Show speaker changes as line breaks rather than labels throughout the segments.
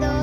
2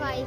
5۔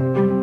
Thank you.